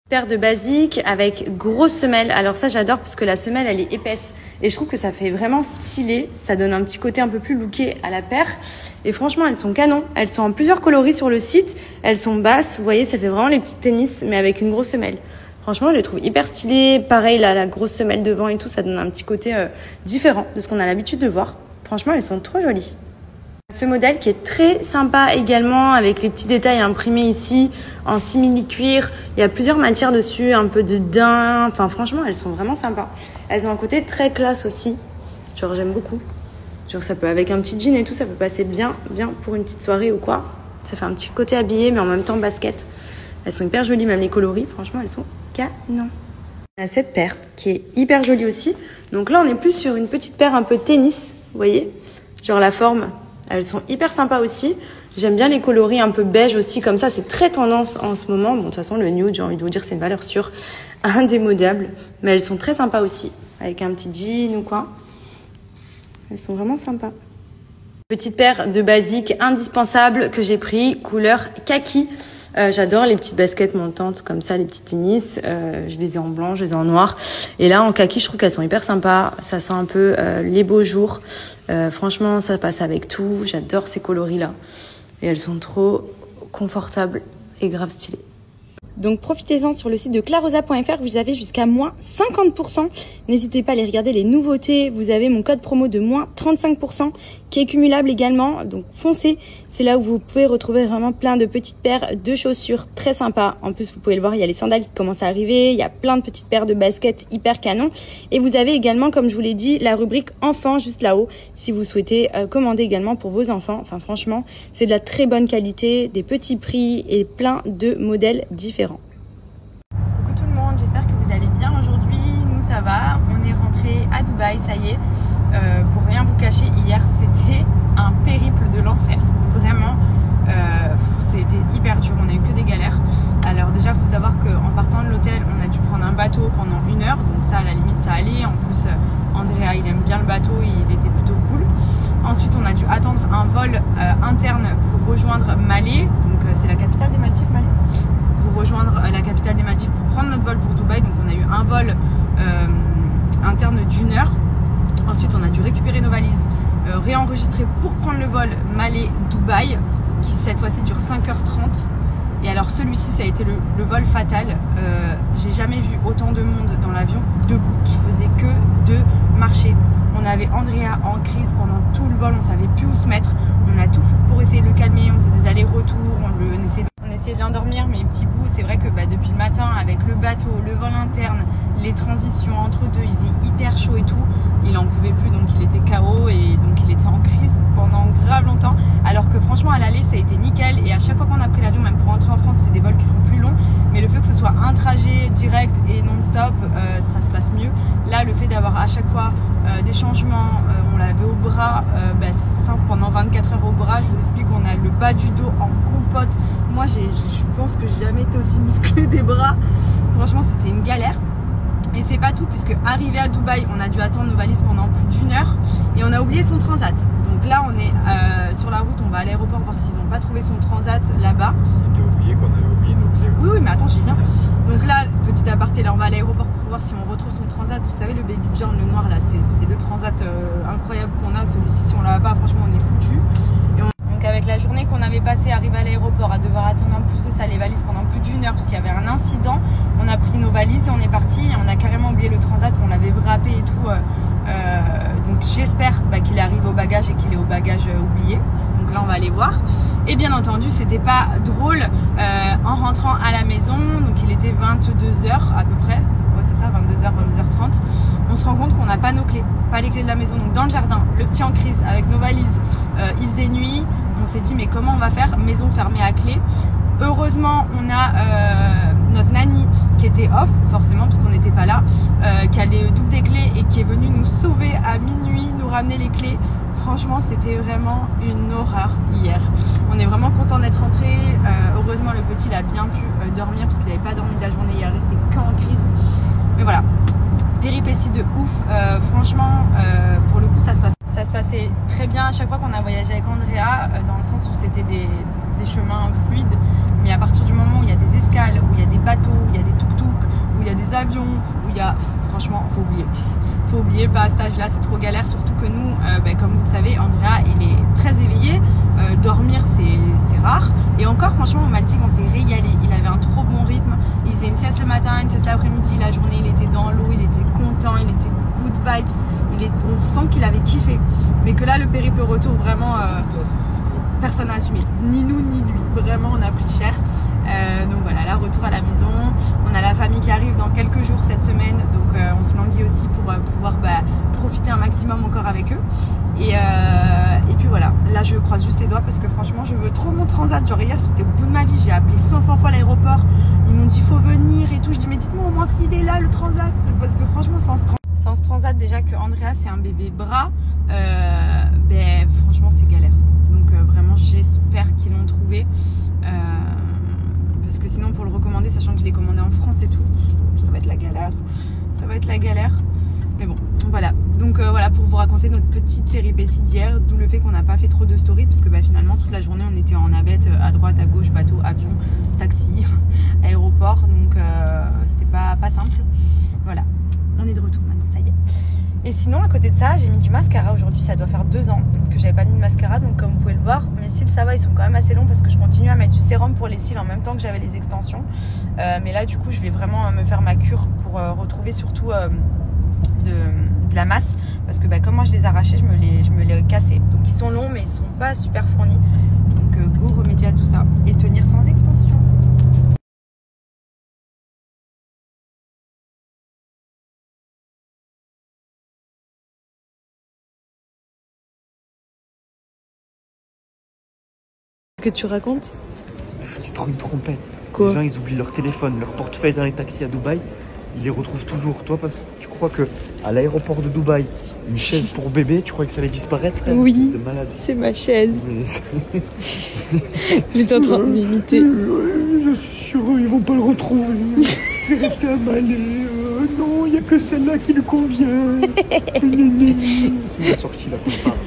Paire de basiques avec grosse semelle. Alors ça j'adore parce que la semelle elle est épaisse et je trouve que ça fait vraiment stylé. Ça donne un petit côté un peu plus looké à la paire. Et franchement elles sont canon. Elles sont en plusieurs coloris sur le site. Elles sont basses. Vous voyez ça fait vraiment les petites tennis mais avec une grosse semelle. Franchement je les trouve hyper stylées. Pareil là la grosse semelle devant et tout ça donne un petit côté différent de ce qu'on a l'habitude de voir. Franchement elles sont trop jolies. Ce modèle qui est très sympa également avec les petits détails imprimés ici en simili-cuir. Il y a plusieurs matières dessus, un peu de daim. Enfin franchement elles sont vraiment sympas. Elles ont un côté très classe aussi. Genre j'aime beaucoup. Genre ça peut avec un petit jean et tout ça peut passer bien pour une petite soirée ou quoi. Ça fait un petit côté habillé mais en même temps basket. Elles sont hyper jolies même les coloris. Franchement elles sont canon. On a cette paire qui est hyper jolie aussi. Donc là on est plus sur une petite paire un peu tennis. Vous voyez. Genre la forme. Elles sont hyper sympas aussi. J'aime bien les coloris un peu beige aussi, comme ça. C'est très tendance en ce moment. Bon, de toute façon, le nude, j'ai envie de vous dire, c'est une valeur sûre, indémodable. Mais elles sont très sympas aussi, avec un petit jean ou quoi. Elles sont vraiment sympas. Petite paire de basiques indispensables que j'ai pris, couleur kaki. J'adore les petites baskets montantes comme ça, les petits tennis. Je les ai en blanc, je les ai en noir. Et là, en kaki, je trouve qu'elles sont hyper sympas. Ça sent un peu les beaux jours. Franchement, ça passe avec tout. J'adore ces coloris-là. Et elles sont trop confortables et grave stylées. Donc profitez-en sur le site de clarosa.fr, vous avez jusqu'à moins 50%. N'hésitez pas à aller regarder les nouveautés. Vous avez mon code promo de moins 35% qui est cumulable également. Donc foncez, c'est là où vous pouvez retrouver vraiment plein de petites paires de chaussures très sympas. En plus, vous pouvez le voir, il y a les sandales qui commencent à arriver. Il y a plein de petites paires de baskets hyper canon. Et vous avez également, comme je vous l'ai dit, la rubrique enfants juste là-haut. Si vous souhaitez commander également pour vos enfants. Enfin franchement, c'est de la très bonne qualité, des petits prix et plein de modèles différents. J'espère que vous allez bien aujourd'hui. Nous ça va, on est rentré à Dubaï, ça y est. Pour rien vous cacher, hier c'était un périple de l'enfer. Vraiment, c'était hyper dur, on a eu que des galères. Alors déjà il faut savoir qu'en partant de l'hôtel on a dû prendre un bateau pendant 1 heure. Donc ça à la limite ça allait. En plus Andrea il aime bien le bateau, il était plutôt cool. Ensuite on a dû attendre un vol interne pour rejoindre Malé. Donc c'est la capitale des Maldives, Malé, pour rejoindre la capitale des Maldives pour prendre notre vol pour Dubaï. Donc on a eu un vol interne d'1 heure. Ensuite on a dû récupérer nos valises, réenregistrer pour prendre le vol Malé-Dubaï qui cette fois-ci dure 5h30. Et alors celui-ci ça a été le vol fatal. J'ai jamais vu autant de monde dans l'avion debout qui faisait que de marcher. On avait Andrea en crise pendant tout le vol, on savait plus où se mettre. On a tout fait pour essayer de le calmer, on faisait des allers-retours, on essayait de l'endormir, mais petits bouts. C'est vrai que depuis le matin, avec le bateau, le vol interne, les transitions entre deux, il faisait hyper chaud et tout. Il en pouvait plus, donc il était KO et donc il était en crise pendant grave longtemps. Alors que franchement, à l'aller, ça a été nickel. Et à chaque fois qu'on a pris l'avion, même pour rentrer en France, c'est des vols qui sont plus longs. Mais le fait que ce soit un trajet direct et non-stop, ça se passe mieux. Là, le fait d'avoir à chaque fois des changements, on l'avait au bras, c'est simple, pendant 24 heures au bras. Je vous explique, on a le bas du dos en compote. Moi, je pense que j'ai jamais été aussi musclée des bras. Franchement, c'était une galère. Et c'est pas tout, puisque arrivé à Dubaï, on a dû attendre nos valises pendant plus d'1 heure et on a oublié son transat. Donc là, on est sur la route, on va à l'aéroport voir s'ils n'ont pas trouvé son transat là-bas. T'as oublié qu'on avait oublié nos clés aussi. Oui, mais attends, j'y viens. Donc là, petit aparté, là, on va à l'aéroport pour voir si on retrouve son transat. Vous savez, le baby Bjorn, le noir, là, c'est le transat incroyable qu'on a. Celui-ci, si on l'a pas, franchement, on est foutu. Donc avec la journée qu'on avait passée arrivé à l'aéroport à devoir attendre en plus de ça les valises pendant plus d'1 heure parce qu'il y avait un incident, on a pris nos valises et on est parti et on a carrément oublié le transat, on l'avait wrappé et tout. Donc j'espère qu'il arrive au bagage et qu'il est au bagage oublié. Donc là on va aller voir. Et bien entendu c'était pas drôle en rentrant à la maison, donc il était 22h à peu près. Ouais, c'est ça, 22h, 22h30. On se rend compte qu'on n'a pas nos clés, pas les clés de la maison. Donc dans le jardin, le petit en crise avec nos valises, il faisait nuit. On s'est dit mais comment on va faire? Maison fermée à clé. Heureusement on a notre nanny qui était off forcément parce qu'on n'était pas là, qui a les doubles des clés et qui est venue nous sauver à minuit, nous ramener les clés. Franchement c'était vraiment une horreur hier. On est vraiment content d'être rentré. Heureusement le petit il a bien pu dormir parce qu'il n'avait pas dormi de la journée hier, il était qu'en crise. Mais voilà, péripéties de ouf. Franchement pour le coup ça se passait très bien à chaque fois qu'on a voyagé avec Andrea, dans le sens où c'était des chemins fluides. Mais à partir du moment où il y a des escales, où il y a des bateaux, où il y a des tuk-tuk, il y a des avions, où il y a... franchement, faut oublier. Faut oublier, pas à cet âge-là, c'est trop galère. Surtout que nous, comme vous le savez, Andrea, il est très éveillé. Dormir, c'est rare. Et encore, franchement, on m'a dit qu'on s'est régalé. Il avait un trop bon rythme. Il faisait une sieste le matin, une sieste l'après-midi. La journée, il était dans l'eau, il était content, il était good vibes. On sent qu'il avait kiffé. Mais que là, le périple retour, vraiment, personne n'a assumé. Ni nous, ni lui. Vraiment, on a pris cher. Donc voilà, là, retour à la maison. On a la famille qui arrive dans quelques jours cette semaine. Donc on se languit aussi pour pouvoir profiter un maximum encore avec eux. Et puis voilà, là je croise juste les doigts parce que franchement je veux trop mon transat. Genre hier j'étais au bout de ma vie, j'ai appelé 500 fois l'aéroport. Ils m'ont dit faut venir et tout. Je dis mais dites-moi au moins s'il est là le transat. Parce que franchement sans ce transat déjà que Andrea c'est un bébé bras, franchement c'est galère. Donc vraiment j'espère qu'ils l'ont trouvé. Parce que sinon pour le recommander, sachant que je l'ai commandé en France et tout, ça va être la galère. Ça va être la galère. Mais bon, voilà. Donc voilà pour vous raconter notre petite péripétie d'hier, d'où le fait qu'on n'a pas fait trop de stories, parce que finalement toute la journée on était en navette, à droite, à gauche, bateau, avion, taxi, aéroport, donc c'était pas simple. Voilà, on est de retour maintenant, ça y est. Et sinon à côté de ça, j'ai mis du mascara aujourd'hui, ça doit faire 2 ans que j'avais pas mis de mascara, donc comme vous pouvez le voir, mes cils ça va, ils sont quand même assez longs parce que je continue à mettre du sérum pour les cils en même temps que j'avais les extensions. Mais là du coup je vais vraiment me faire ma cure pour retrouver surtout de la masse, parce que comme moi je les arrachais, je me les cassais. Donc ils sont longs mais ils sont pas super fournis. Donc go remédier à tout ça et tenir sans extension. Qu'est-ce que tu racontes? C'est trop une trompette. Quoi? Les gens ils oublient leur téléphone, leur portefeuille dans les taxis à Dubaï. Ils les retrouvent toujours. Toi, parce que tu crois que à l'aéroport de Dubaï, une chaise pour bébé, tu crois que ça allait disparaître, frère? Oui, de malade. c'est ma chaise. Il est en train de m'imiter. Je suis sûr, ils vont pas le retrouver. C'est resté à Malais. Non, il n'y a que celle-là qui lui convient. C'est la sortie là qu'on parle.